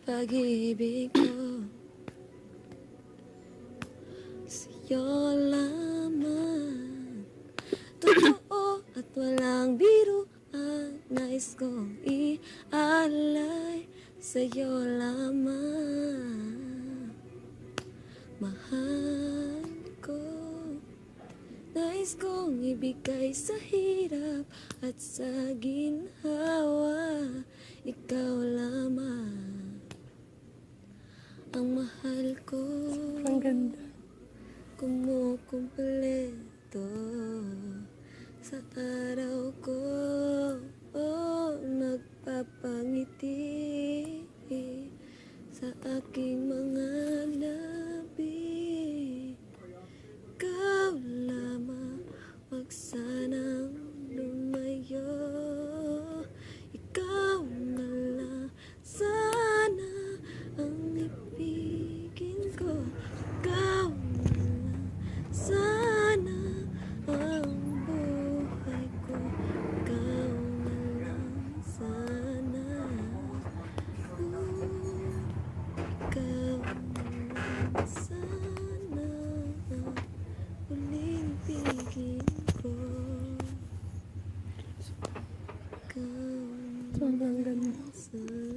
pag-ibig ko sa'yo lamang. Totoo at walang biruan, nais kong ialay sa'yo lamang. Mahal ko, nais kong ibigay sa hirap at sa ginhawa, ikaw lamang ang mahal ko. Ang ganda. Kumukumpleto sa araw ko, nagpapangiti sa aking mga labi. Ikaw lamang, wag sanang lumayo. Ikaw na lang sana ang ibigin ko. Ikaw na lang sana ang buhay ko. Ikaw na lang sana. Ikaw na lang sana ang huling ibigin ko. Ikaw na Sobrang ganda. lang sana.